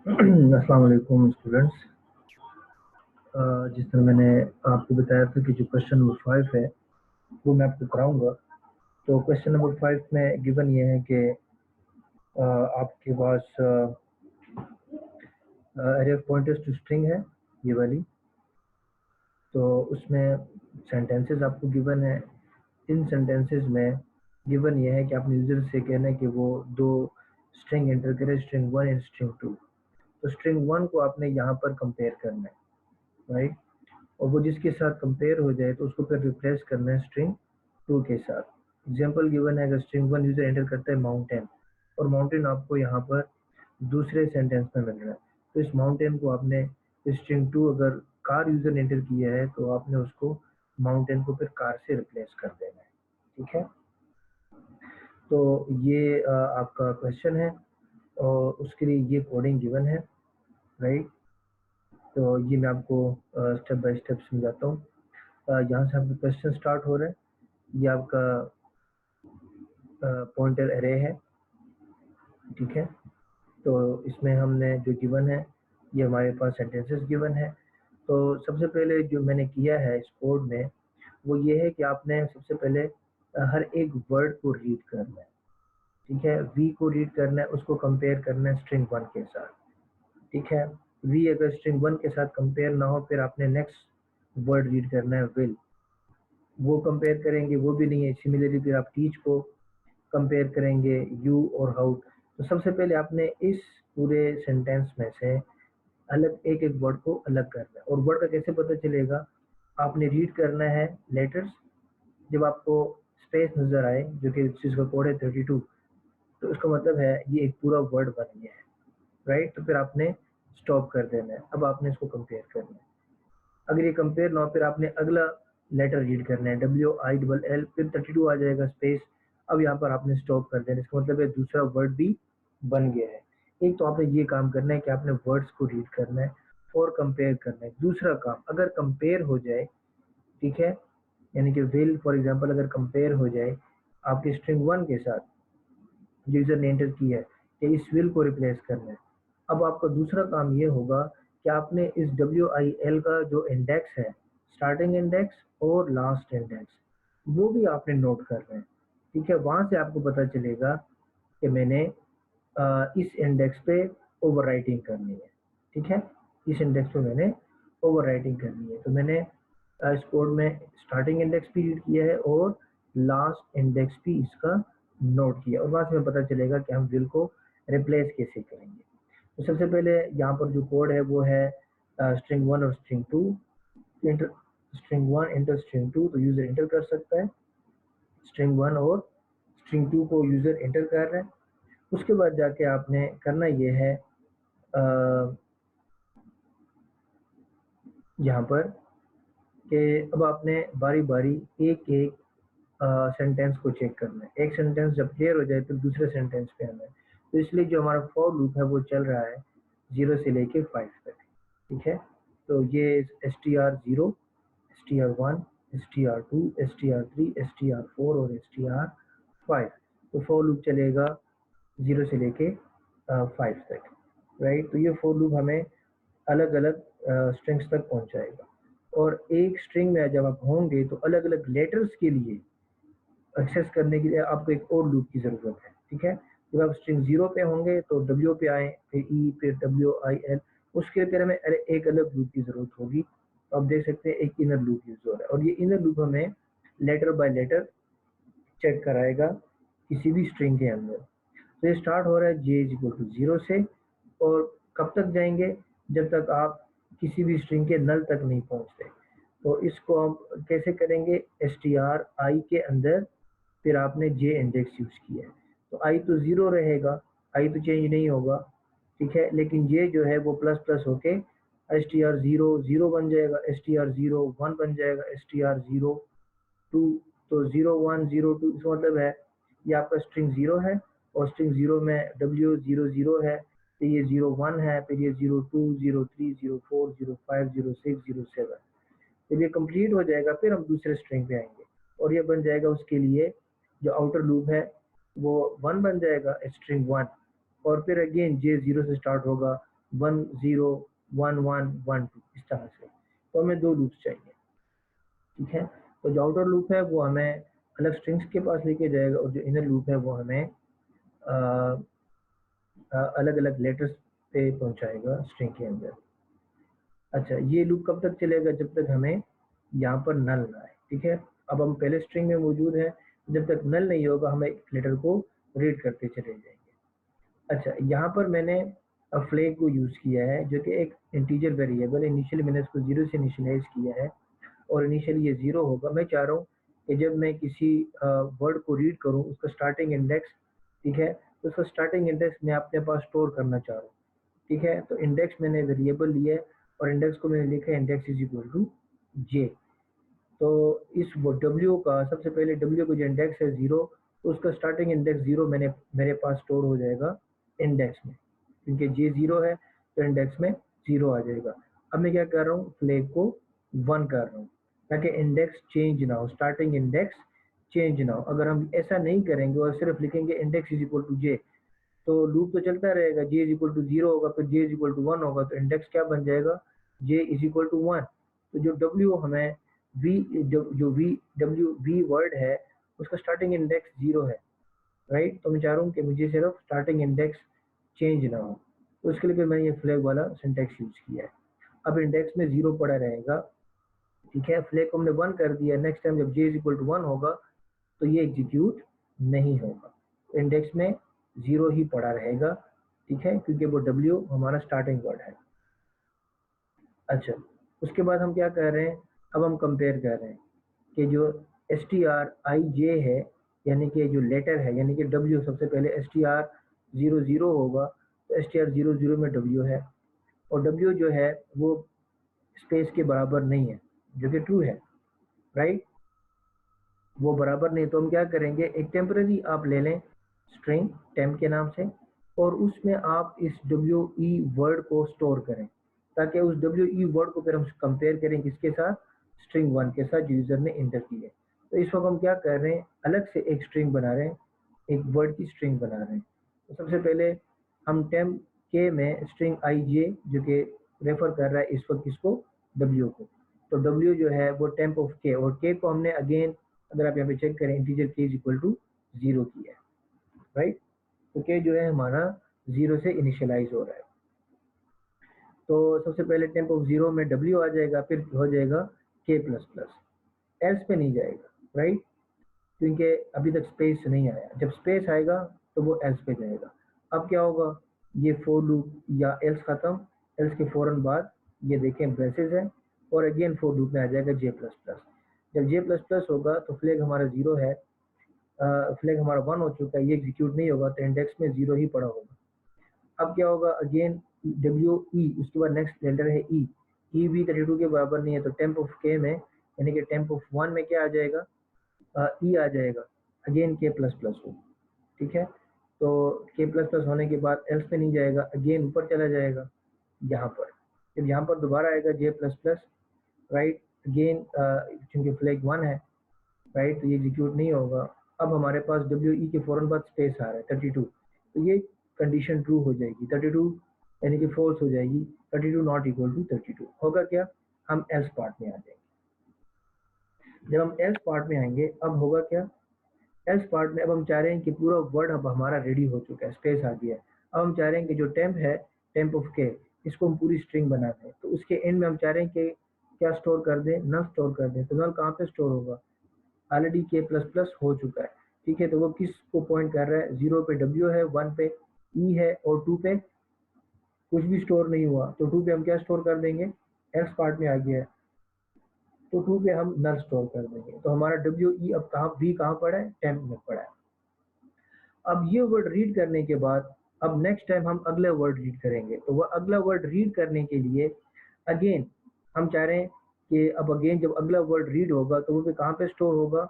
अस्सलाम वालेकुम स्टूडेंट्स। जिस तरह मैंने आपको बताया था कि जो क्वेश्चन नंबर 5 है वो मैं आपको कराऊंगा। तो क्वेश्चन नंबर 5 में गिवन ये है कि आपके पास array of pointers to string है, ये वाली। तो उसमें सेंटेंसेस आपको गिवन है। इन सेंटेंसेस में गिवन ये है कि आपने यूजर से कहना है कि वो दो स्ट्रिंग एंटर करे, स्ट्रिंग 1 एंड स्ट्रिंग 2। तो स्ट्रिंग 1 को आपने यहाँ पर कंपेयर करना है, राइट। और वो जिसके साथ कंपेयर हो जाए तो उसको फिर रिप्लेस करना है स्ट्रिंग 2 के साथ। एग्जांपल गिवन है, अगर स्ट्रिंग 1 यूजर एंटर करता है माउंटेन, और माउंटेन आपको यहाँ पर दूसरे सेंटेंस में मिल रहा है, तो इस माउंटेन को आपने स्ट्रिंग 2, अगर कार यूजर एंटर किया है तो आपने उसको माउंटेन को फिर कार से रिप्लेस कर देना है, ठीक है। तो ये आपका क्वेश्चन है और उसके लिए ये कोडिंग गिवन है, राइट। तो ये मैं आपको स्टेप बाय स्टेप समझाता हूँ। यहाँ से आपका क्वेश्चन स्टार्ट हो रहा है। ये आपका पॉइंटर एरे है, ठीक है। तो इसमें हमने जो गिवन है, ये हमारे पास सेंटेंसेस गिवन है। तो सबसे पहले जो मैंने किया है इस कोड में वो ये है कि आपने सबसे पहले हर एक वर्ड को रीड करना है, ठीक है। वी को रीड करना है, उसको कंपेयर करना है स्ट्रिंग 1 के साथ, ठीक है। वी अगर स्ट्रिंग 1 के साथ कंपेयर ना हो, फिर आपने नेक्स्ट वर्ड रीड करना है विल। वो कंपेयर करेंगे, वो भी नहीं है, सिमिलरली फिर आप टीच को कंपेयर करेंगे, यू और हाउ। तो सबसे पहले आपने इस पूरे सेंटेंस में से अलग एक एक वर्ड को अलग करना है। और वर्ड का कैसे पता चलेगा, आपने रीड करना है लेटर्स। जब आपको स्पेस नजर आए, जो कि जिसका कोड है 32, तो उसका मतलब है ये एक पूरा वर्ड बन गया है, राइट। तो फिर आपने स्टॉप कर देना है। अब आपने इसको कंपेयर करना है। अगर ये कंपेयर ना हो, फिर आपने अगला लेटर रीड करना है, WILL, फिर 32 आ जाएगा स्पेस। अब यहाँ पर आपने स्टॉप कर देना, इसका मतलब है दूसरा वर्ड भी बन गया है। एक तो आपने ये काम करना है कि आपने वर्ड्स को रीड करना है और कंपेयर करना है। दूसरा काम, अगर कंपेयर हो जाए, ठीक है, यानी कि विल फॉर एग्जाम्पल अगर कंपेयर हो जाए आपके स्ट्रिंग 1 के साथ, यूजर ने एंटर किया है कि इस विल को रिप्लेस करना है। अब आपका दूसरा काम ये होगा कि आपने इस WIL का जो इंडेक्स है, स्टार्टिंग इंडेक्स और लास्ट इंडेक्स, वो भी आपने नोट करना है, ठीक है। वहां से आपको पता चलेगा कि मैंने इस इंडेक्स पे ओवरराइटिंग करनी है, ठीक है। इस इंडेक्स पे मैंने ओवरराइटिंग करनी है। तो मैंने इस कोड में स्टार्टिंग इंडेक्स भी रीड किया है और लास्ट इंडेक्स भी इसका नोट किया, और वहां से हमें पता चलेगा कि हम विल को रिप्लेस कैसे करेंगे। तो सबसे पहले यहाँ पर जो कोड है वो है स्ट्रिंग 1 और string 2। Inter string 1 inter string 2, तो यूजर इंटर कर सकता है स्ट्रिंग 1 और स्ट्रिंग 2 को यूजर इंटर कर रहा है। उसके बाद जाके आपने करना ये है यहाँ पर कि अब आपने बारी बारी एक एक सेंटेंस को चेक करना है। एक सेंटेंस जब क्लियर हो जाए तो दूसरे सेंटेंस पे आना है। तो इसलिए जो हमारा फॉर लूप है वो चल रहा है 0 से लेके 5 तक, ठीक है। तो ये str0, str1, str2, str3, str4 और str5, तो फॉर लूप चलेगा 0 से लेके 5 तक, राइट। तो ये फॉर लूप हमें अलग अलग स्ट्रिंग्स तक पहुंचाएगा। और एक स्ट्रिंग में जब आप होंगे तो अलग अलग लेटर्स के लिए एक्सेस करने के लिए आपको एक और लूप की ज़रूरत है, ठीक है। जब आप स्ट्रिंग 0 पे होंगे तो W पे आए, फिर E, फिर WIL, उसके फिर हमें एक अलग लूप की ज़रूरत होगी। तो आप देख सकते हैं एक इनर लूप यूज हो रहा है, और ये इनर लूप हमें लेटर बाय लेटर चेक कराएगा किसी भी स्ट्रिंग के अंदर। तो ये स्टार्ट हो रहा है J इज इक्वल टू 0 से, और कब तक जाएंगे, जब तक आप किसी भी स्ट्रिंग के नल तक नहीं पहुंचते। तो इसको हम कैसे करेंगे, stri के अंदर फिर आपने J इंडेक्स यूज किया है, तो I तो 0 रहेगा, I तो चेंज नहीं होगा, ठीक है। लेकिन J जो है वो प्लस प्लस होके str0 0 बन जाएगा, str0 1 बन जाएगा, str0 2, तो 0102, इसका मतलब है ये आपका स्ट्रिंग 0 है, और स्ट्रिंग 0 में W00 है, तो ये 01 है, फिर ये 02, 03, 04, 05, 06, 07। जब ये कंप्लीट हो जाएगा फिर हम दूसरे स्ट्रिंग पे आएंगे, और ये बन जाएगा उसके लिए जो आउटर लूप है वो 1 बन जाएगा, स्ट्रिंग 1। और फिर अगेन J 0 से स्टार्ट होगा, 1 0 1 1 1 2 इस तरह से। तो हमें 2 लूप्स चाहिए, ठीक है। तो जो आउटर लूप है वो हमें अलग स्ट्रिंग्स के पास लेके जाएगा और जो इनर लूप है वो हमें अलग अलग लेटर्स पे पहुंचाएगा स्ट्रिंग के अंदर। अच्छा, ये लूप कब तक चलेगा? जब तक हमें यहाँ पर नल ना आए, ठीक है। अब हम पहले स्ट्रिंग में मौजूद है, जब तक नल नहीं होगा हम एक लेटर को रीड करते चले जाएंगे। अच्छा, यहाँ पर मैंने फ्लैग को यूज़ किया है जो कि एक इंटीजर वेरिएबल है। इनिशियली मैंने इसको 0 से इनिशियलाइज किया है और इनिशियली ये 0 होगा। मैं चाह रहा हूँ कि जब मैं किसी वर्ड को रीड करूँ उसका स्टार्टिंग इंडेक्स, ठीक है, तो उसका स्टार्टिंग इंडेक्स मैं अपने पास स्टोर करना चाह रहा हूँ, ठीक है। तो इंडेक्स मैंने वेरिएबल लिया है और इंडेक्स को मैंने लिखा है इंडेक्स इज इक्वल टू जे। तो इस डब्ल्यू का सबसे पहले डब्ल्यू का जो इंडेक्स है 0, तो उसका स्टार्टिंग इंडेक्स 0 मेरे पास स्टोर हो जाएगा इंडेक्स में, क्योंकि जे 0 है तो इंडेक्स में 0 आ जाएगा। अब मैं क्या कर रहा हूँ, फ्लैग को 1 कर रहा हूँ ताकि इंडेक्स चेंज ना हो, स्टार्टिंग इंडेक्स चेंज ना हो। अगर हम ऐसा नहीं करेंगे और सिर्फ लिखेंगे इंडेक्स इज इक्वल टू जे, तो लूप तो चलता रहेगा। जे इज इक्वल टू 0 होगा, फिर जे इज इक्वल टू 1 होगा, तो इंडेक्स क्या बन जाएगा? जे इज इक्वल टू 1। तो जो डब्ल्यू हमें वी जो वी डब्ल्यू वी वर्ड है उसका स्टार्टिंग इंडेक्स 0 है, राइट। तो मैं चाह रहा हूँ कि मुझे सिर्फ स्टार्टिंग इंडेक्स चेंज ना हो, तो उसके लिए फिर मैंने ये फ्लैग वाला सिंटेक्स यूज किया है। अब इंडेक्स में 0 पड़ा रहेगा, ठीक है। फ्लैग को हमने 1 कर दिया, नेक्स्ट टाइम जब जे इज इक्वल टू 1 होगा तो ये एग्जीक्यूट नहीं होगा, इंडेक्स में 0 ही पड़ा रहेगा, ठीक है, क्योंकि वो डब्ल्यू हमारा स्टार्टिंग वर्ड है। अच्छा, उसके बाद हम क्या कर रहे हैं, अब हम कंपेयर कर रहे हैं कि जो एस टी आर आई जे है, यानी कि जो लेटर है, यानी कि डब्ल्यू सबसे पहले एस टी आर 00 होगा, तो एस टी आर 00 में डब्ल्यू है और डब्ल्यू जो है वो स्पेस के बराबर नहीं है, जो कि ट्रू है, राइट। वो बराबर नहीं, तो हम क्या करेंगे, एक टेम्पररी आप ले लें स्ट्रिंग टेम्प के नाम से और उसमें आप इस डब्ल्यू ई वर्ड को स्टोर करें, ताकि उस डब्ल्यू ई वर्ड को फिर हम कंपेयर करें किसके साथ, स्ट्रिंग 1 के साथ जो यूजर ने इंटर की है। तो इस वक्त हम क्या कर रहे हैं, अलग से एक स्ट्रिंग बना रहे हैं, एक वर्ड की स्ट्रिंग बना रहे हैं। तो सबसे पहले हम टेम्प के में स्ट्रिंग आई जे जो कि रेफर कर रहा है इस वक्त किसको, डब्ल्यू को। तो डब्ल्यू जो है वो टेम्प ऑफ के, और के को हमने अगेन अगर आप यहाँ पे चेक करें इंटीजर के इज इक्वल टू 0 की है, राइट। तो के जो है हमारा 0 से इनिशियलाइज हो रहा है। तो सबसे पहले टेम्प ऑफ 0 में डब्ल्यू आ जाएगा, फिर हो जाएगा के प्लस प्लस, एल्स पे नहीं जाएगा, राइट, क्योंकि अभी तक स्पेस नहीं आया। जब स्पेस आएगा तो वो एल्स पे जाएगा। अब क्या होगा, ये फोर लूप या एल्स खत्म, एल्स के फौरन बाद ये देखें ब्रेसेस है और अगेन फोर लूप में आ जाएगा जे प्लस प्लस। जब जे प्लस प्लस होगा तो फ्लैग हमारा 0 है, फ्लैग हमारा 1 हो चुका है, ये एग्जीक्यूट नहीं होगा, तो इंडेक्स में 0 ही पड़ा होगा। अब क्या होगा, अगेन डब्ल्यू ई, उसके बाद नेक्स्ट लेटर है ई, ई भी 32 के बराबर नहीं है, तो टेम्प ऑफ के में यानी कि टेम्प ऑफ 1 में क्या आ जाएगा, ई आ जाएगा, अगेन के प्लस प्लस हो, ठीक है। तो के प्लस प्लस होने के बाद एल्स पे नहीं जाएगा, अगेन ऊपर चला जाएगा यहाँ पर। जब यहाँ पर दोबारा आएगा जे प्लस प्लस, राइट, अगेन चूंकि फ्लैग 1 है, राइट, तो ये एग्जीक्यूट नहीं होगा। अब हमारे पास डब्ल्यू ई के फौरन बाद स्पेस आ रहा है 32, तो ये कंडीशन ट्रू हो जाएगी, 32 यानी कि फॉल्स हो जाएगी, 32 नॉट इक्वल टू 32 होगा। क्या, हम एल्स पार्ट में आ जाएंगे। जब हम एल्स पार्ट में आएंगे अब होगा क्या, एल्स पार्ट में अब हम चाह रहे हैं कि पूरा वर्ड अब हमारा रेडी हो चुका है, स्पेस आ गया है। अब हम चाह रहे हैं कि जो टेम्प है, टेम्प ऑफ के, इसको हम पूरी स्ट्रिंग बना दें। तो उसके एंड में हम चाह रहे हैं कि क्या स्टोर कर दें, नल स्टोर कर दें। तो नल कहाँ पे स्टोर होगा, ऑलरेडी के प्लस प्लस हो चुका है, ठीक है। तो वो किस को पॉइंट कर रहा है, 0 पे डब्ल्यू है, 1 पे ई है और 2 पे कुछ भी स्टोर नहीं हुआ, तो 2 पे हम क्या स्टोर कर देंगे, एल्स पार्ट में आ गया है, तो 2 पे हम नल स्टोर कर देंगे। तो हमारा डब्ल्यू ई अब कहाँ भी कहाँ पड़ा है, टेम्प में पड़ा है। अब ये वर्ड रीड करने के बाद अब नेक्स्ट टाइम हम अगला वर्ड रीड करेंगे, तो वह अगला वर्ड रीड करने के लिए अगेन हम चाह रहे हैं कि अब अगेन जब अगला वर्ड रीड होगा तो वो भी कहाँ पे स्टोर होगा,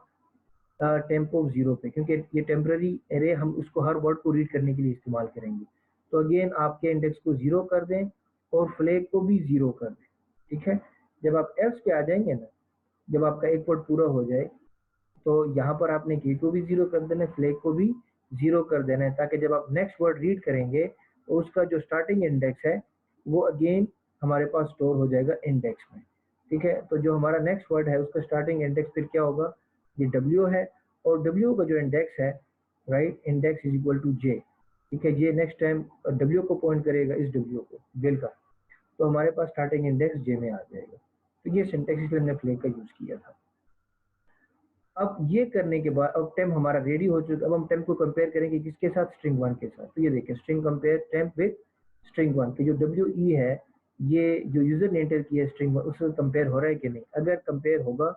टेम्प ऑफ 0 पे, क्योंकि ये टेम्पररी एरे हम उसको हर वर्ड को रीड करने के लिए इस्तेमाल करेंगे। तो अगेन आपके इंडेक्स को 0 कर दें और फ्लैग को भी 0 कर दें, ठीक है। जब आप एल्स पे आ जाएंगे ना, जब आपका एक वर्ड पूरा हो जाए तो यहाँ पर आपने के को भी 0 कर देना है, फ्लैग को भी 0 कर देना है, ताकि जब आप नेक्स्ट वर्ड रीड करेंगे तो उसका जो स्टार्टिंग इंडेक्स है वो अगेन हमारे पास स्टोर हो जाएगा इंडेक्स में, ठीक है। तो जो हमारा नेक्स्ट वर्ड है उसका स्टार्टिंग इंडेक्स फिर क्या होगा, ये W है, और W का जो इंडेक्स है, right, index is equal to J, ठीक है। ये नेक्स्ट टाइम W को पॉइंट करेगा, इस W को, बिल का, तो हमारे पास स्टार्टिंग इंडेक्स J में आ जाएगा। तो ये सिंटेक्स इसलिए हमने फ्लैग का यूज किया था। अब ये करने के बाद अब टेम्प हमारा रेडी हो चुका है। अब हम टेम्प को कंपेयर करेंगे किसके साथ, स्ट्रिंग 1 के साथ। तो ये देखिए, string compare temp with string 1 की जो WE है, ये जो यूजर ने एंटर किया स्ट्रिंग 1 उससे कंपेयर हो रहा है कि नहीं। अगर कंपेयर होगा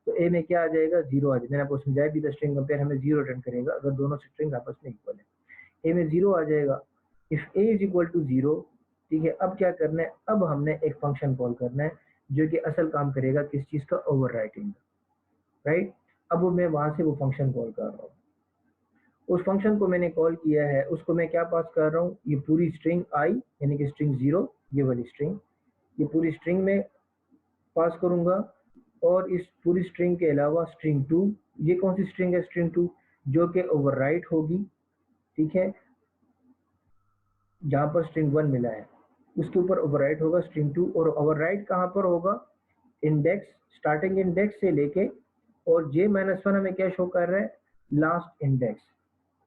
तो ए में क्या आ जाएगा, 0 आ जाएगा। मैंने आपको समझाया भी था, स्ट्रिंग कंपेयर हमें 0 रिटर्न करेगा अगर दोनों स्ट्रिंग आपस में इक्वल है। ए में 0 आ जाएगा, if A is equal to 0, ठीक है। अब क्या करना है, अब हमने एक फंक्शन कॉल करना है जो कि असल काम करेगा किस चीज का, ओवरराइटिंग, राइट। अब मैं वहां से वो फंक्शन कॉल कर रहा हूँ, उस फंक्शन को मैंने कॉल किया है, उसको मैं क्या पास कर रहा हूँ, ये पूरी स्ट्रिंग आई यानी कि स्ट्रिंग 0, ये वाली स्ट्रिंग, ये पूरी स्ट्रिंग में पास करूंगा। और इस पूरी स्ट्रिंग के अलावा स्ट्रिंग 2, ये कौन सी स्ट्रिंग है, स्ट्रिंग 2, जो कि ओवरराइट होगी, ठीक है। जहां पर स्ट्रिंग 1 मिला है उसके ऊपर ओवरराइट होगा स्ट्रिंग 2, और ओवरराइट कहां पर होगा, इंडेक्स, स्टार्टिंग इंडेक्स से लेके, और J-1 हमें क्या शो कर रहा है, लास्ट इंडेक्स।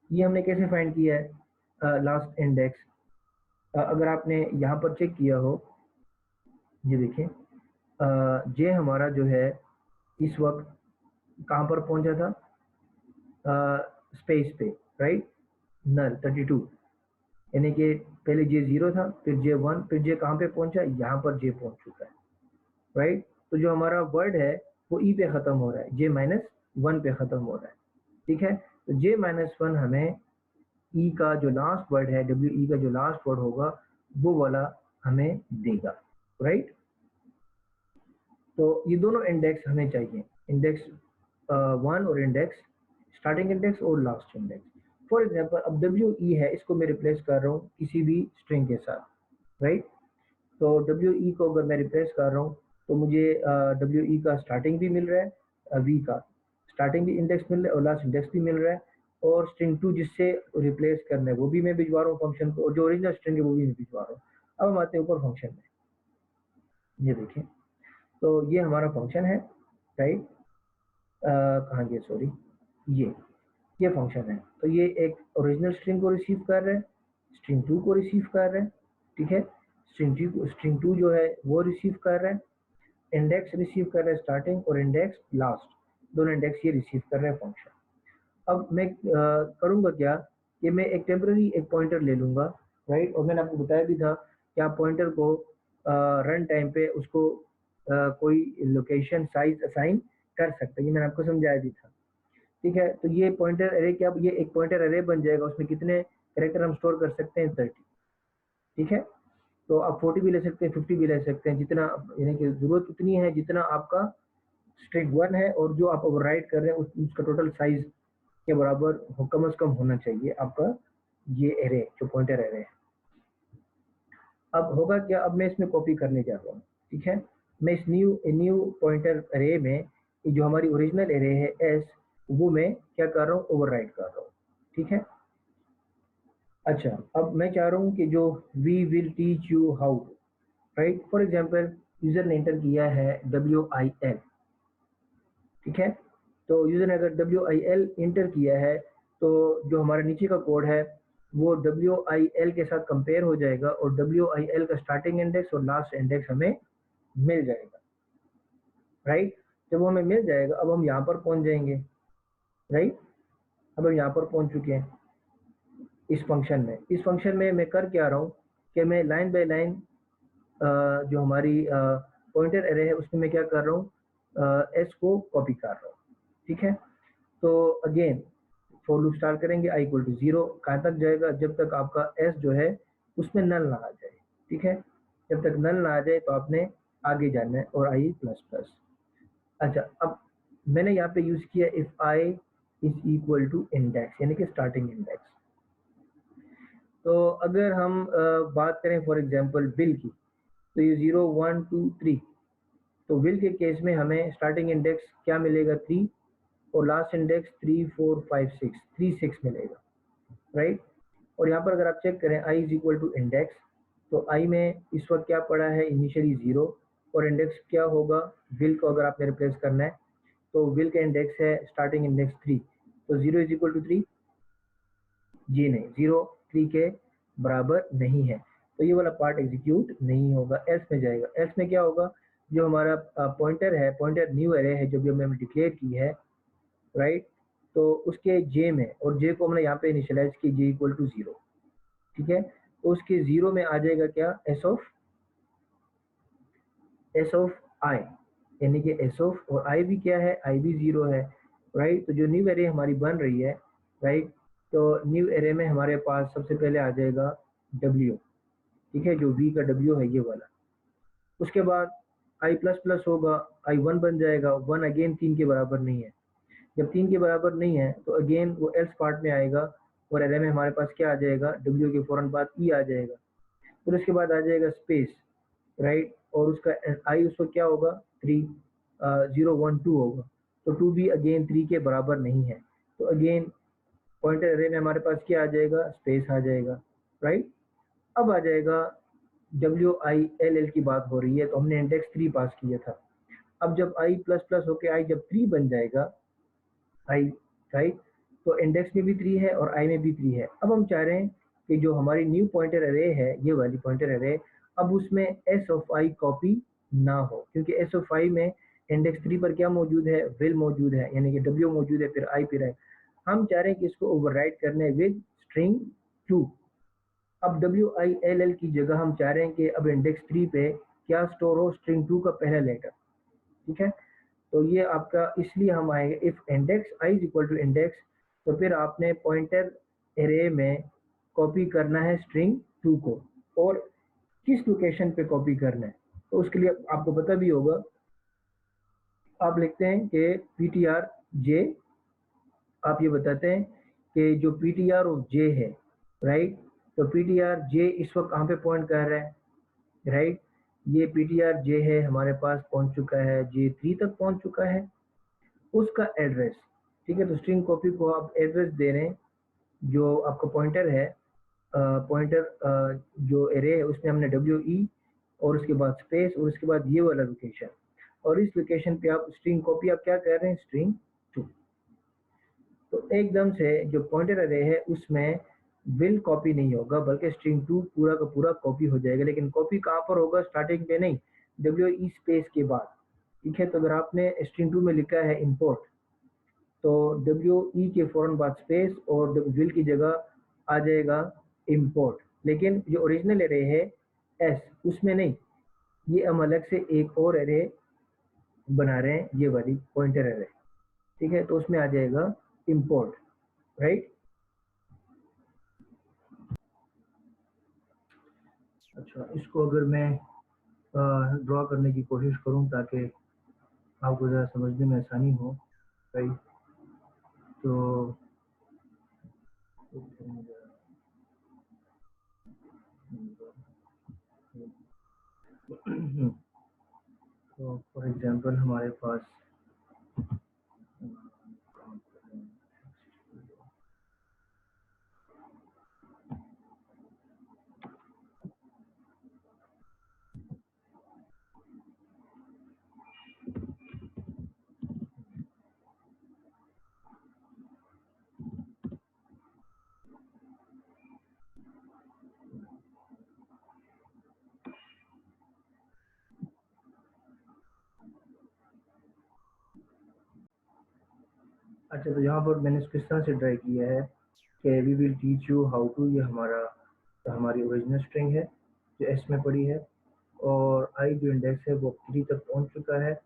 ये हमने कैसे फाइंड किया है, लास्ट इंडेक्स, अगर आपने यहाँ पर चेक किया हो, ये देखिए, जे हमारा जो है इस वक्त कहाँ पर पहुंचा था, स्पेस पे, राइट, नल 32, यानी कि पहले J0 था, फिर J1, फिर J कहाँ पे पहुंचा, यहाँ पर J पहुंच चुका है, राइट। तो जो हमारा वर्ड है वो E पे खत्म हो रहा है, J-1 पे खत्म हो रहा है, ठीक है। तो J-1 हमें E का जो लास्ट वर्ड है, WE का जो लास्ट वर्ड होगा वो वाला हमें देगा, राइट। तो ये दोनों इंडेक्स हमें चाहिए, इंडेक्स 1 और इंडेक्स, स्टार्टिंग इंडेक्स और लास्ट इंडेक्स। फॉर एग्जांपल अब WE है, इसको मैं रिप्लेस कर रहा हूँ किसी भी स्ट्रिंग के साथ, राइट। तो WE को अगर मैं रिप्लेस कर रहा हूँ तो मुझे WE का स्टार्टिंग भी मिल रहा है, V का स्टार्टिंग भी इंडेक्स मिल रहा है और लास्ट इंडेक्स भी मिल रहा है, और स्ट्रिंग 2 जिससे रिप्लेस करना है वो भी मैं भिजवा रहा हूँ फंक्शन को, और जो ओरिजिनल स्ट्रिंग है वो भी मैं भिजवा रहा हूँ। अब हम आते हैं ऊपर फंक्शन में, ये देखिए, तो ये हमारा फंक्शन है, राइट, कहाँ गया, सॉरी, ये फंक्शन है। तो ये एक ओरिजिनल स्ट्रिंग को रिसीव कर रहा है, स्ट्रिंग 2 को रिसीव कर रहा है, ठीक है। स्ट्रिंग 2 जो है वो रिसीव कर रहा है, इंडेक्स रिसीव कर रहा है स्टार्टिंग, और इंडेक्स लास्ट, दोनों इंडेक्स ये रिसीव कर रहे हैं फंक्शन। अब मैं करूंगा क्या कि मैं एक टेम्पररी एक पॉइंटर ले लूंगा, राइट। और मैंने आपको बताया भी था कि आप पॉइंटर को रन टाइम पे उसको कोई लोकेशन साइज असाइन कर सकते हैं, ये मैंने आपको समझाया भी था, ठीक है। तो ये पॉइंटर अरे क्या, ये एक पॉइंटर अरे बन जाएगा, उसमें कितने कैरेक्टर हम स्टोर कर सकते हैं, 30, ठीक है। तो आप 40 भी ले सकते हैं, 50 भी ले सकते हैं, जितना, यानी कि जरूरत उतनी है जितना आपका स्ट्रिंग 1 है, और जो आप ओवरराइट कर रहे हैं उसका टोटल साइज के बराबर कम से कम होना चाहिए आपका ये एरे, जो पॉइंटर एरे है। अब होगा क्या, अब मैं इसमें कॉपी करने जा रहा हूँ, ठीक है। मैं इस न्यू पॉइंटर एरे में जो हमारी ओरिजिनल एरे है एस, वो मैं क्या कर रहा हूँ, ओवरराइट कर रहा हूँ, ठीक है। अच्छा, अब मैं चाह रहा हूँ कि जो we will teach you how, right, for example user ने एंटर किया है WIL, ठीक है। तो यूजर ने अगर WIL एंटर किया है तो जो हमारा नीचे का कोड है वो WIL के साथ कंपेयर हो जाएगा, और WIL का स्टार्टिंग इंडेक्स और लास्ट इंडेक्स हमें मिल जाएगा, राइट। जब वो हमें मिल जाएगा अब हम यहाँ पर पहुंच जाएंगे, राइट। अब हम यहाँ पर पहुंच चुके हैं इस फंक्शन में। इस फंक्शन में मैं कर क्या रहा हूँ कि मैं लाइन बाय लाइन जो हमारी पॉइंटर एरे है उसमें मैं क्या कर रहा हूँ, एस को कॉपी कर रहा हूँ, ठीक है। तो अगेन फॉर लूप स्टार्ट करेंगे, i इक्वल टू 0 कहाँ तक जाएगा, जब तक आपका s जो है उसमें नल ना आ जाए, ठीक है। जब तक नल ना आ जाए तो आपने आगे जाना है, और i प्लस प्लस। अच्छा, अब मैंने यहाँ पे यूज किया if i is equal to index, यानी कि स्टार्टिंग इंडेक्स। तो अगर हम बात करें फॉर एग्जांपल बिल की, तो ये 0 1 2 3, तो विल के केस में हमें स्टार्टिंग इंडेक्स क्या मिलेगा, 3, और लास्ट इंडेक्स 3 4 5 6, 3 6 मिलेगा, राइट। और यहाँ पर अगर आप चेक करें i is equal to index, तो आई में इस वक्त क्या पड़ा है, इनिशियली 0, और इंडेक्स क्या होगा, विल को अगर आपने रिप्लेस करना है तो विल का इंडेक्स है स्टार्टिंग इंडेक्स 3, तो 0 इज इक्वल टू 3, जी नहीं, 0 3 के बराबर नहीं है, तो ये वाला पार्ट एग्जीक्यूट नहीं होगा, एल्स में जाएगा। एल्स में क्या होगा, जो हमारा पॉइंटर है, पॉइंटर न्यू एरे है जो भी हमने डिक्लेयर की है, राइट, तो उसके जे में, और जे को हमने यहाँ पे इनिशियलाइज की जे इक्वल टू 0, ठीक है, तो उसके 0 में आ जाएगा क्या, एस ऑफ आई, यानी कि एस ऑफ, और आई भी क्या है, आई भी 0 है, राइट, तो जो न्यू एरे हमारी बन रही है, राइट, तो न्यू एरे में हमारे पास सबसे पहले आ जाएगा डब्ल्यू, ठीक है, जो वी का डब्ल्यू है ये वाला, उसके बाद आई प्लस प्लस होगा, आई 1 बन जाएगा, 1 अगेन 3 के बराबर नहीं है, जब 3 के बराबर नहीं है तो अगेन वो एल्स पार्ट में आएगा, और एरे में हमारे पास क्या आ जाएगा, डब्ल्यू के फौरन बाद ई आ जाएगा, फिर उसके बाद आ जाएगा स्पेस, राइट, और उसका आई उसको क्या होगा, 3, 0 1 2 होगा, तो 2 भी अगेन 3 के बराबर नहीं है, तो अगेन पॉइंटर अरे में हमारे पास क्या आ जाएगा, स्पेस आ जाएगा, राइट। अब आ जाएगा डब्ल्यू आई एल एल की बात हो रही है, तो हमने इंडेक्स 3 पास किया था, अब जब आई प्लस प्लस होके आई जब 3 बन जाएगा, आई, राइट, तो इंडेक्स में भी 3 है और आई में भी 3 है, अब हम चाह रहे हैं कि जो हमारी न्यू पॉइंटर अरे है, ये वाली पॉइंटर अरे, अब उसमें एस ऑफ आई कॉपी ना हो, क्योंकि एस ऑफ आई में इंडेक्स 3 पर क्या मौजूद है, विल मौजूद है, यानी कि डब्ल्यू मौजूद है, फिर आई, फिर आई, हम चाह रहे हैं कि इसको ओवरराइट करने विद स्ट्रिंग 2, अब डब्ल्यू आई एल एल की जगह हम चाह रहे हैं कि अब इंडेक्स 3 पे क्या स्टोर हो, स्ट्रिंग 2 का पहला लेटर, ठीक है, तो ये आपका इसलिए हम आएंगे if index I is equal to index, तो फिर आपने पॉइंटर एरे में कॉपी करना है स्ट्रिंग 2 को, और किस लोकेशन पे कॉपी करना है, तो उसके लिए आपको पता भी होगा, आप लिखते हैं कि पी टी आर जे, आप ये बताते हैं कि जो पी टी आर ऑफ जे है, राइट, तो पी टी आर जे इस वक्त कहाँ पे पॉइंट कर रहा है, राइट, ये पी टी आर जे है हमारे पास पहुंच चुका है, जे 3 तक पहुंच चुका है, उसका एड्रेस, ठीक है, तो स्ट्रिंग कॉपी को आप एड्रेस दे रहे हैं, जो आपका पॉइंटर है, पॉइंटर जो एरे है उसमें हमने डब्ल्यू ई और उसके बाद स्पेस और उसके बाद ये वाला लोकेशन, और इस लोकेशन पे आप स्ट्रिंग कॉपी आप क्या कर रहे हैं, स्ट्रिंग 2, तो एकदम से जो पॉइंटर एरे है उसमें विल कॉपी नहीं होगा, बल्कि स्ट्रिंग 2 पूरा का पूरा कॉपी हो जाएगा, लेकिन कॉपी कहाँ पर होगा, स्टार्टिंग पे नहीं, डब्ल्यू ई स्पेस के बाद, ठीक है, तो अगर आपने स्ट्रिंग 2 में लिखा है इंपोर्ट, तो डब्ल्यू ई के फौरन बाद स्पेस और विल की जगह आ जाएगा इम्पोर्ट, लेकिन जो ओरिजिनल एरे है एस उसमें नहीं, ये हम अलग से एक और एरे बना रहे हैं, ये वाली पॉइंटर एरे, ठीक है, तो उसमें आ जाएगा इम्पोर्ट, राइट। अच्छा, इसको अगर मैं ड्रॉ करने की कोशिश करूं ताकि आपको ज़रा समझने में आसानी हो, राइट, तो तो फॉर एग्जांपल हमारे पास अच्छा, तो यहाँ पर मैंने इसको इस तरह से ट्राई किया है कि we will teach you how to, ये हमारी ओरिजिनल स्ट्रिंग है जो एस में पड़ी है, और आई जो इंडेक्स है वो 3 तक पहुँच चुका है,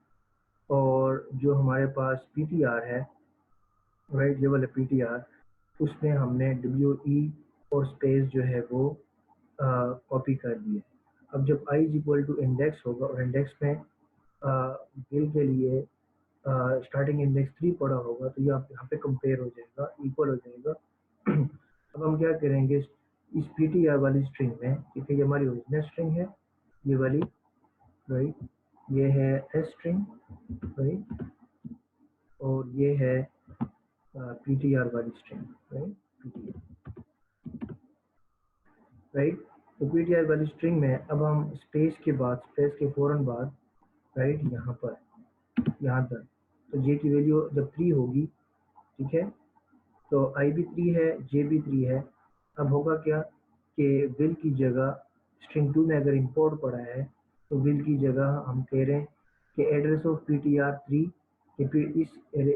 और जो हमारे पास पी टी आर है, राइट, ये वाला पी टी आर, उसमें हमने डब्ल्यू ई और स्पेस जो है वो कॉपी कर दिए, अब जब आई इज इक्वल टू इंडेक्स होगा और इंडेक्स में बिल के लिए स्टार्टिंग इंडेक्स 3 पड़ा होगा, तो ये आप यहाँ पे कंपेयर हो जाएगा, इक्वल हो जाएगा। अब हम क्या करेंगे, इस पी टी आर वाली स्ट्रिंग में, ठीक है, ये हमारी ओरिजिनल स्ट्रिंग है, ये वाली, राइट, ये है एस स्ट्रिंग, राइट, और ये है पी टी आर वाली string, right, P T R, right, तो ptr वाली स्ट्रिंग में अब हम स्पेस के फ़ौरन बाद राइट यहाँ पर यहाँ तक, तो जे की वैल्यू जब 3 होगी, ठीक है, तो आई भी 3 है, जे भी 3 है। अब होगा क्या कि विल की जगह स्ट्रिंग 2 में अगर इंपोर्ट पड़ा है तो विल की जगह हम कह रहे हैं कि एड्रेस ऑफ ptr3 कि फिर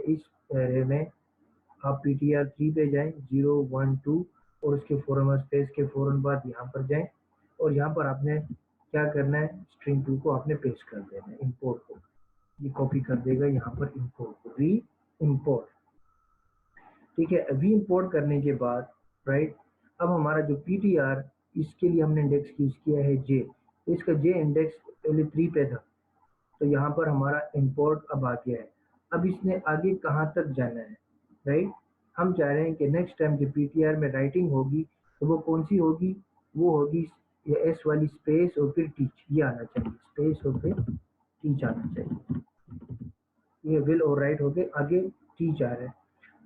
इस एरे में आप ptr3 पे जाएं 0 1 2 और उसके फ़ौरन बाद स्पेस के फ़ौरन बाद यहाँ पर जाएं और यहाँ पर आपने क्या करना है, स्ट्रिंग 2 को आपने पेस्ट कर देना है, इंपोर्ट को ये कॉपी कर देगा यहाँ पर इंपोर्ट को, री इंपोर्ट, ठीक है। अभी इंपोर्ट करने के बाद राइट, अब हमारा जो ptr इसके लिए हमने इंडेक्स यूज किया है जे, तो इसका जे इंडेक्स पहले 3 पे था, तो यहाँ पर हमारा इंपोर्ट अब आ गया है। अब इसने आगे कहाँ तक जाना है राइट, हम चाह रहे हैं कि नेक्स्ट टाइम जब ptr में राइटिंग होगी तो वो कौन सी होगी, वो होगी ये एस वाली स्पेस और फिर टीच, ये आना चाहिए, स्पेस और फिर टीच आना चाहिए, ये विल और राइट हो गए, आगे टीच आ रहा है।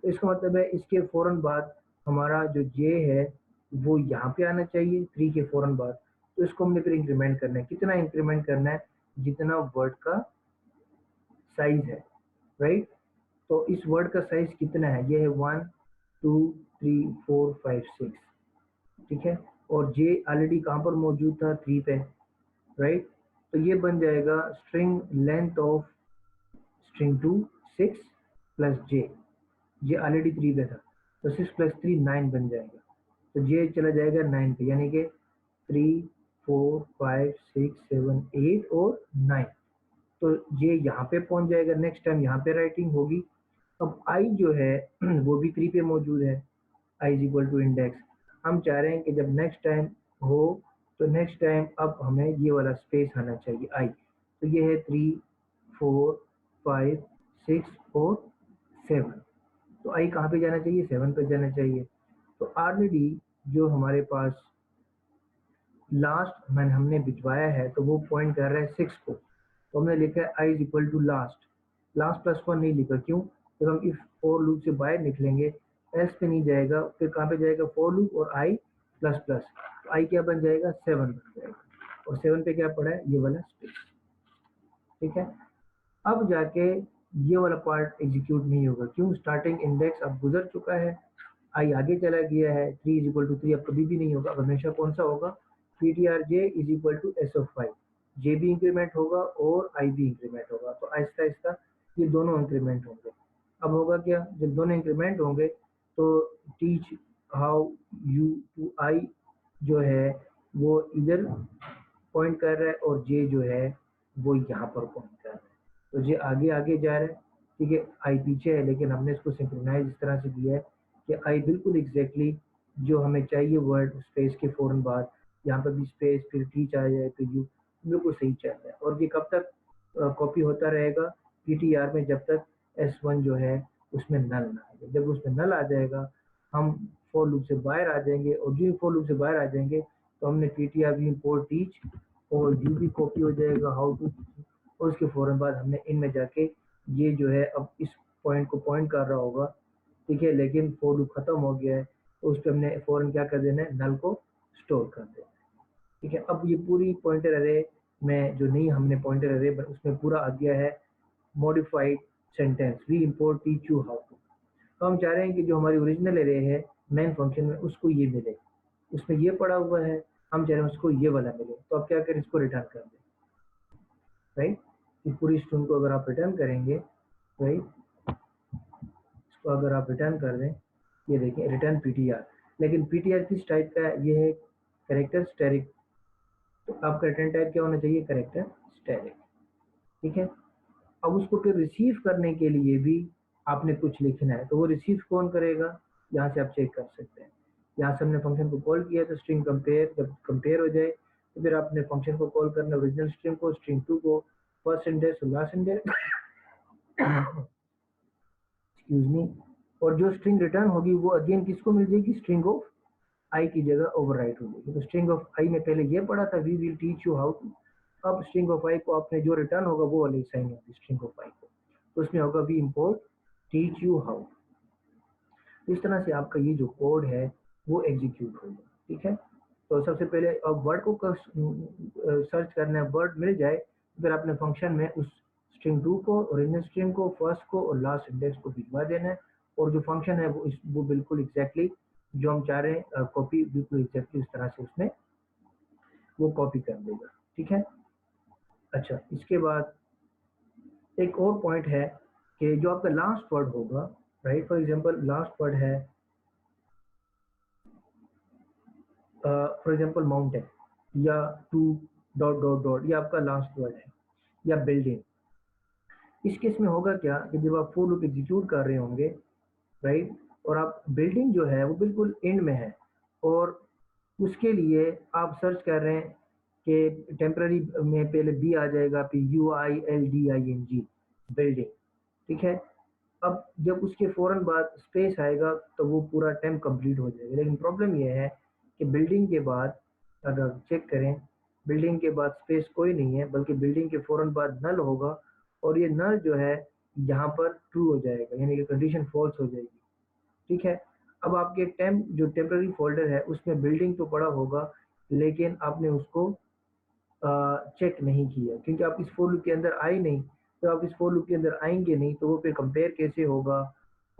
तो इसका मतलब है इसके फ़ौरन बाद हमारा जो जे है वो यहाँ पे आना चाहिए 3 के फ़ौरन बाद। तो इसको हमने फिर इंक्रीमेंट करना है, कितना इंक्रीमेंट करना है, जितना वर्ड का साइज है राइट। तो इस वर्ड का साइज कितना है, ये है 1 2 3 4 5 6, ठीक है, और जे ऑलरेडी कहाँ पर मौजूद था, 3 पे राइट। तो ये बन जाएगा string length of string 2 6 plus J, ये ऑलरेडी 3 पे था, तो 6 प्लस 3 9 बन जाएगा, तो ये चला जाएगा 9 पे, यानी कि 3 4 5 6 7 8 और 9, तो ये यहाँ पे पहुंच जाएगा। नेक्स्ट टाइम यहाँ पे राइटिंग होगी। अब आई जो है वो भी 3 पे मौजूद है, I is equal to index, हम चाह रहे हैं कि जब नेक्स्ट टाइम हो तो नेक्स्ट टाइम अब हमें ये वाला स्पेस आना चाहिए आई, तो ये है 3 4 5 6 और 7, तो आई कहाँ पे जाना चाहिए, 7 पे जाना चाहिए। तो ऑलरेडी जो हमारे पास लास्ट मैंने हमने भिजवाया है तो वो पॉइंट कर रहा है 6 को, तो हमने लिखा है I is equal to last, last plus 1 नहीं लिखा, क्यों, जब हम इफ फॉर लूप से बाहर निकलेंगे एल्स पे नहीं जाएगा, फिर कहाँ पे जाएगा, फॉर लूप और आई प्लस प्लस, तो आई क्या बन जाएगा, 7 बन जाएगा, और 7 पे क्या पड़ा है, ये वाला स्पेस, ठीक है। अब जाके ये वाला पार्ट एग्जीक्यूट नहीं होगा, क्यों, स्टार्टिंग इंडेक्स अब गुजर चुका है, आई आगे चला गया है, 3 इज इक्वल टू 3 अब कभी भी नहीं होगा, अब हमेशा कौन सा होगा, ptrj is equal to S of 5, J भी इंक्रीमेंट होगा और आई भी इंक्रीमेंट होगा, तो आहिस्ता आहिस्ता ये दोनों इंक्रीमेंट होंगे। अब होगा क्या, जब दोनों इंक्रीमेंट होंगे तो टीच हाउ यू टू आई जो है वो इधर पॉइंट कर रहा है और जे जो है वो यहाँ पर पॉइंट कर रहा है, तो जे आगे आगे जा रहा है, ठीक है, आई पीछे है, लेकिन हमने इसको सिंक्रोनाइज इस तरह से किया है कि आई बिल्कुल एग्जैक्टली जो हमें चाहिए वर्ड स्पेस के फ़ौरन बाद यहाँ पर भी स्पेस फिर टीच आ जाए तो यू बिल्कुल सही चल रहा है। और ये कब तक कॉपी होता रहेगा पीटीआर में, जब तक S1 जो है उसमें नल ना आ जाए, जब उसमें नल आ जाएगा हम फॉर लूप से बाहर आ जाएंगे, और जो फॉर लूप से बाहर आ जाएंगे तो हमने पीटीआर भी इंपोर्ट टीच और यू भी कॉपी हो जाएगा हाउ टू, और उसके फ़ौरन बाद हमने इनमें जाके ये जो है अब इस पॉइंट को पॉइंट कर रहा होगा, ठीक है, लेकिन फॉर लूप खत्म हो गया है तो उस पर हमने फ़ौरन क्या कर देना है, नल को स्टोर कर देना है, ठीक है। अब ये पूरी पॉइंटर अरे में जो नहीं हमने पॉइंटर अरे उसमें पूरा आ गया है modified sentence we import teach you how to, तो हम चाह रहे हैं कि जो हमारी ओरिजिनल एरे है मेन फंक्शन में उसको ये मिले, उसमें ये पड़ा हुआ है, हम चाह रहे हैं उसको ये वाला मिले, तो अब क्या करें, इसको रिटर्न कर दें राइट, इस पूरी स्ट्रिंग को अगर आप रिटर्न करेंगे राइट, इसको अगर आप रिटर्न कर दें, ये देखें रिटर्न पीटीआर, लेकिन पीटीआर किस टाइप का है, ये है कैरेक्टर स्टैटिक, तो आपका रिटर्न टाइप क्या होना चाहिए, कैरेक्टर स्टैटिक, ठीक है। अब उसको फिर रिसीव करने के लिए भी आपने कुछ लिखना है, तो वो रिसीव कौन करेगा, यहाँ से आप चेक कर सकते हैं, यहाँ से हमने फंक्शन को कॉल किया तो स्ट्रिंग कंपेयर, जब कंपेयर हो जाए तो फिर आपने फंक्शन को कॉल करना ओरिजिनल स्ट्रिंग को, स्ट्रिंग 2 को, फर्स्ट इंडेक्स और लास्ट इंडेक्स एक्सक्यूज मी, और जो स्ट्रिंग रिटर्न होगी वो अगेन किसको मिल जाएगी, स्ट्रिंग ऑफ आई की जगह ओवरराइट हो जाएगी, तो स्ट्रिंग ऑफ आई में पहले ये पढ़ा था we will teach you how to, अब स्ट्रिंग ऑफ आई को आपने जो रिटर्न होगा वो वाली साइन होगी स्ट्रिंग ऑफ आई को, तो उसमें होगा we import teach you how, इस तरह से आपका ये जो कोड है वो एग्जीक्यूट होगा, ठीक है। तो सबसे पहले अब वर्ड को सर्च करना है, वर्ड मिल जाए फिर आपने फंक्शन में उस स्ट्रिंग 2 को, ओरिजिनल स्ट्रिंग को, फर्स्ट को और लास्ट इंडेक्स को भिजवा देना है, और जो फंक्शन है वो बिल्कुल एग्जैक्टली जो हम चाह रहे हैं कॉपी, बिल्कुल एग्जैक्टली इस तरह से उसमें वो कॉपी कर देगा। ठीक है। अच्छा, इसके बाद एक और पॉइंट है कि जो आपका लास्ट वर्ड होगा, right, for example last word है फॉर एग्जांपल माउंटेन या टू डॉट डॉट डॉट, ये आपका लास्ट वर्ड है, या बिल्डिंग। इस केस में होगा क्या कि जब आप फॉर लूप एग्जीक्यूट कर रहे होंगे, राइट, और आप बिल्डिंग जो है वो बिल्कुल एंड में है, और उसके लिए आप सर्च कर रहे हैं कि टेम्पररी में पहले बी आ जाएगा, फिर UILDING, बिल्डिंग। ठीक है। अब जब उसके फ़ौरन बाद स्पेस आएगा तो वो पूरा टेम्प कंप्लीट हो जाएगा, लेकिन प्रॉब्लम ये है कि बिल्डिंग के बाद अगर चेक करें, बिल्डिंग के बाद स्पेस कोई नहीं है, बल्कि बिल्डिंग के फ़ौरन बाद नल होगा, और ये नल जो है यहाँ पर ट्रू हो जाएगा, यानी कि कंडीशन फॉल्स हो जाएगी। ठीक है। अब आपके टेम्प जो टेम्पररी फोल्डर है उसमें बिल्डिंग तो पड़ा होगा, लेकिन आपने उसको चेक नहीं किया, क्योंकि आप इस फॉर लूप के अंदर आए नहीं। तो आप इस फॉर लूप के अंदर आएंगे नहीं तो वो फिर कंपेयर कैसे होगा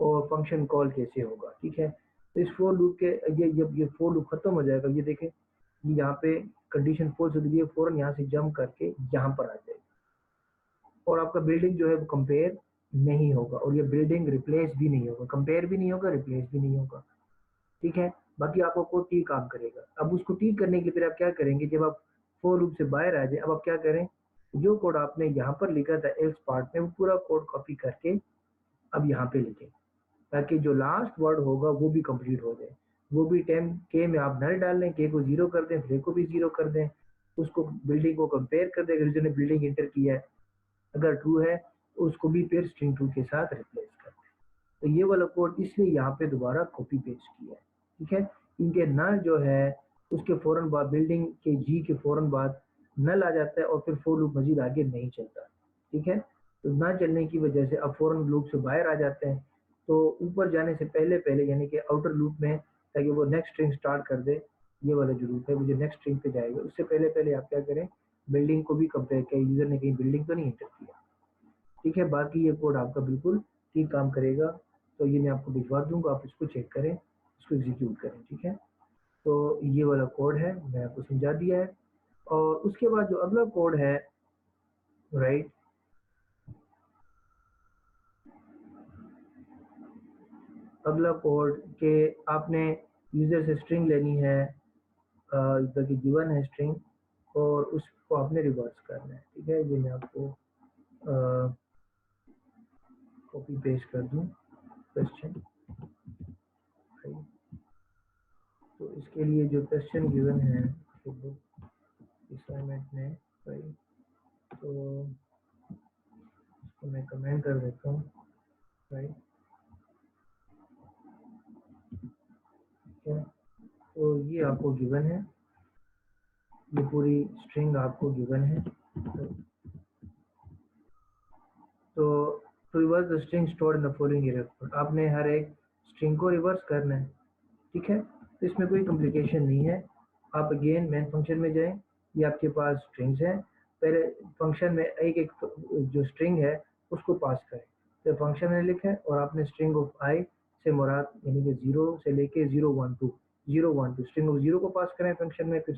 और फंक्शन कॉल कैसे होगा। ठीक है। तो इस फॉर लूप के ये जब ये फॉर लूप खत्म हो जाएगा, ये देखें ये यहाँ पे कंडीशन फॉल्स होगी, ये फौरन यहाँ से जंप करके यहाँ पर आ जाएगा, और आपका बिल्डिंग जो है वो कंपेयर नहीं होगा, और ये बिल्डिंग रिप्लेस भी नहीं होगा, कंपेयर भी नहीं होगा, रिप्लेस भी नहीं होगा। ठीक है। बाकी आपका कोड ठीक काम करेगा। अब उसको ठीक करने के लिए फिर आप क्या करेंगे, जब आप फॉर लूप से बाहर आ जाए, अब आप क्या करें, जो कोड आपने यहाँ पर लिखा था एल्स पार्ट में, वो पूरा कोड कॉपी करके अब यहाँ पे लिखें, ताकि जो लास्ट वर्ड होगा वो भी कंप्लीट हो जाए। वो भी टाइम के में आप नल डाल लें, के को जीरो कर दें, फिर को भी जीरो कर दें, उसको बिल्डिंग को कंपेयर कर दें, अगर यूजर ने बिल्डिंग इंटर किया है, अगर ट्रू है तो उसको भी फिर स्ट्रिंग 2 के साथ रिप्लेस कर दें। तो ये वाला कोड इसलिए यहाँ पे दोबारा कॉपी पेस्ट किया है। ठीक है। क्योंकि नल जो है उसके फौरन बाद बिल्डिंग के जी के फौरन बाद नल आ जाता है, और फिर फॉर लूप मजीद आगे नहीं चलता। ठीक है। तो ना चलने की वजह से अब फौरन लूप से बाहर आ जाते हैं, तो ऊपर जाने से पहले पहले यानी कि आउटर लूप में, ताकि वो नेक्स्ट स्ट्रिंग स्टार्ट कर दे, ये वाला जरूरत है, मुझे नेक्स्ट स्ट्रिंग पे जाएगा उससे पहले पहले आप क्या करें, बिल्डिंग को भी कंपेयर करें, यूजर ने कहीं बिल्डिंग तो नहीं इंटर किया। ठीक है। बाकी ये कोड आपका बिल्कुल ठीक काम करेगा, तो ये मैं आपको भिजवा दूंगा, आप इसको चेक करें, इसको एग्जीक्यूट करें। ठीक है। तो ये वाला कोड है, मैं आपको समझा दिया है। और उसके बाद जो अगला कोड है, राइट, अगला कोड के आपने यूजर से स्ट्रिंग लेनी है, जो कि गिवन है स्ट्रिंग, और उसको आपने रिवर्स करना है। ठीक है। ये मैं आपको कॉपी पेस्ट कर दूं क्वेश्चन, तो इसके लिए जो क्वेश्चन गिवन है असाइनमेंट में, राइट, तो इसको मैं कमेंट कर देता हूँ, राइट। ठीक है। तो ये आपको गिवन है, ये पूरी स्ट्रिंग आपको गिवन है। तो to reverse the string stored in the following error code, आपने हर एक स्ट्रिंग को रिवर्स करना है। ठीक है। तो इसमें कोई कॉम्प्लिकेशन नहीं है। आप अगेन मेन फंक्शन में जाएं, ये आपके पास स्ट्रिंग्स हैं, पहले फंक्शन में एक एक जो स्ट्रिंग है उसको पास करें। तो फंक्शन में लिखें और आपने स्ट्रिंग ऑफ आई से मुराद यानी कि 0 से लेके 012 स्ट्रिंग ऑफ 0 को पास करें फंक्शन में, फिर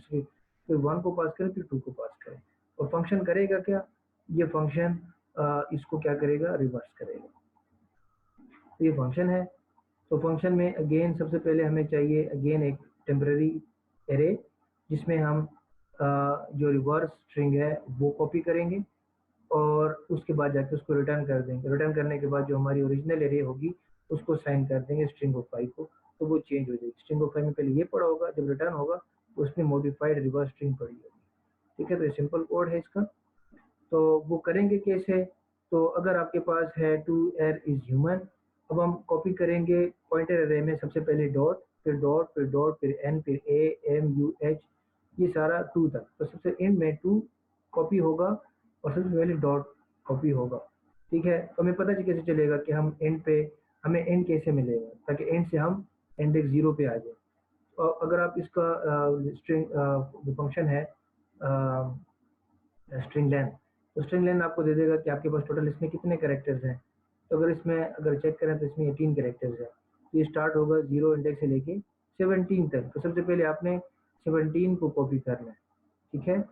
1 को पास करें, फिर 2 को पास करें, और फंक्शन करेगा क्या, ये फंक्शन इसको क्या करेगा, रिवर्स करेगा। तो ये फंक्शन है। तो फंक्शन में अगेन सबसे पहले हमें चाहिए अगेन एक टेम्पररी एरे, जिसमें हम जो रिवर्स स्ट्रिंग है वो कॉपी करेंगे, और उसके बाद जाके उसको रिटर्न कर देंगे। रिटर्न करने के बाद जो हमारी ओरिजिनल एरे होगी उसको साइन कर देंगे स्ट्रिंग ऑफ 5 को, तो वो चेंज हो जाएगी। स्ट्रिंग ऑफ 5 में पहले ये पड़ा होगा, जब रिटर्न होगा तो उसमें मॉडिफाइड रिवर्स स्ट्रिंग पड़ी होगी। ठीक है। तो ये सिंपल कोड है इसका। तो वो करेंगे कैसे, तो अगर आपके पास है टू एर इज ह्यूमन, अब हम कॉपी करेंगे पॉइंटर अरे में, सबसे पहले डॉट, फिर डॉट, फिर डॉट, फिर एन, फिर ए एम यू एच, ये सारा टू तक। तो सबसे एंड में टू कॉपी होगा और सबसे पहले डॉट कॉपी होगा। ठीक है। तो हमें पता कैसे चलेगा कि हम एंड पे, हमें एंड कैसे मिलेगा, ताकि एंड से हम इंडेक्स 0 पे आ जाए। अगर आप इसका स्ट्रिंग जो फंक्शन है स्ट्रिंग लेंथ, तो स्ट्रिंग लेंथ आपको दे देगा कि आपके पास टोटल इसमें कितने कैरेक्टर्स हैं। तो अगर इसमें अगर चेक करें तो इसमें 18 कैरेक्टर्स है। तो ये स्टार्ट होगा 0 इंडेक्स से लेके 17 तक। तो सबसे पहले आपने 17 को कॉपी करना है, ठीक है,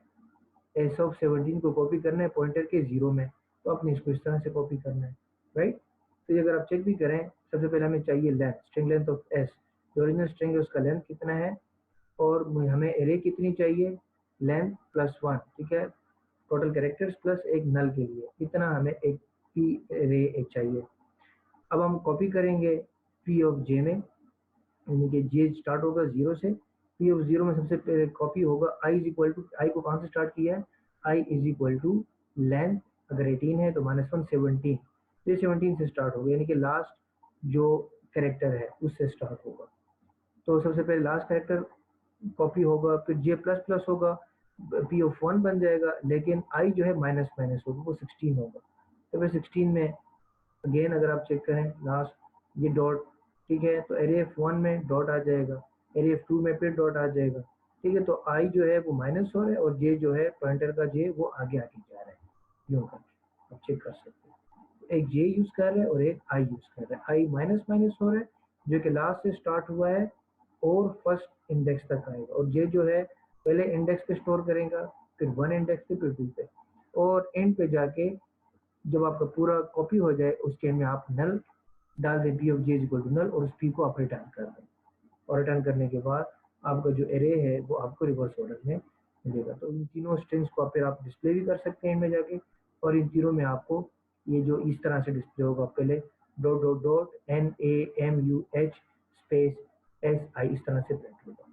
एस ऑफ 17 को कॉपी करना है पॉइंटर के 0 में। तो आपने इसको इस तरह से कॉपी करना है, राइट। तो ये अगर आप चेक भी करें, सबसे पहले हमें चाहिए length, string length of S, जो ओरिजिनल स्ट्रिंग है उसका लेंथ कितना है, और हमें एरे कितनी चाहिए, लेंथ प्लस 1, ठीक है, टोटल कैरेक्टर्स प्लस एक नल के लिए इतना हमें एक पी एरे एक चाहिए। अब हम कॉपी करेंगे पी ऑफ जे में, यानी कि जे स्टार्ट होगा 0 से, पी ऑफ 0 में सबसे पहले कॉपी होगा आई इज इक्वल टू, आई को कहाँ से स्टार्ट किया है, I is equal to length, अगर 18 है तो -1 17, ये 17 से स्टार्ट होगा, यानी कि लास्ट जो कैरेक्टर है उससे स्टार्ट होगा। तो सबसे पहले लास्ट कैरेक्टर कॉपी होगा, फिर जे प्लस प्लस होगा, पी ऑफ 1 बन जाएगा, लेकिन आई जो है माइनस माइनस होगा, वो 16 होगा। तो फिर 16 में अगेन अगर आप चेक करें लास्ट ये डॉट, ठीक है, तो एरे एफ 1 में डॉट आ जाएगा, एरे एफ 2 में फिर डॉट आ जाएगा, ठीक है। तो आई जो है वो माइनस हो रहा है और जे जो है पॉइंटर का जे वो आगे आगे जा रहा है, यूँ करके आप चेक कर सकते हैं। एक जे यूज कर रहे हैं और एक आई यूज कर रहे हैं, आई माइनस माइनस हो रहा है जो कि लास्ट से स्टार्ट हुआ है और फर्स्ट इंडेक्स तक आएगा, और जे जो है पहले इंडेक्स पे स्टोर करेगा, फिर 1 इंडेक्स पे, फिर 2 पे, और एंड पे जाके जब आपका पूरा कॉपी हो जाए उसके एंड में आप नल डाल दें, P of J is equal to null, और उस पी को आप रिटर्न कर दें, और रिटर्न करने के बाद आपका जो एरे है वो आपको रिवर्स ऑर्डर में मिलेगा। तो इन तीनों स्ट्रिंग्स को फिर आप डिस्प्ले भी कर सकते हैं इनमें जाके, और इन तीनों में आपको ये जो इस तरह से डिस्प्ले होगा, पहले dot dot dot NAMUH space SI इस तरह से प्रिंट होगा।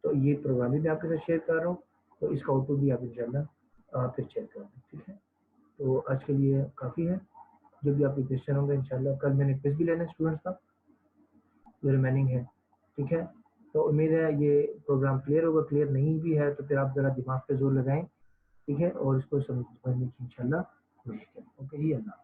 तो ये प्रोग्राम भी मैं आपके साथ शेयर कर रहा हूँ, तो इसका आउटपुट भी आप इंशाल्लाह फिर चेक कर लें, ठीक है। तो आज के लिए काफ़ी है, जो भी आपके क्वेश्चन होंगे इंशाल्लाह कल मैंने क्विज भी लेना है स्टूडेंट्स का, जो रिमेनिंग है, ठीक है। तो उम्मीद है ये प्रोग्राम क्लियर होगा, क्लियर नहीं भी है तो फिर आप ज़रा दिमाग पे जोर लगाएं, ठीक है, और इसको समझने की इंशाल्लाह कोशिश करें। ओके जी, अल्लाह।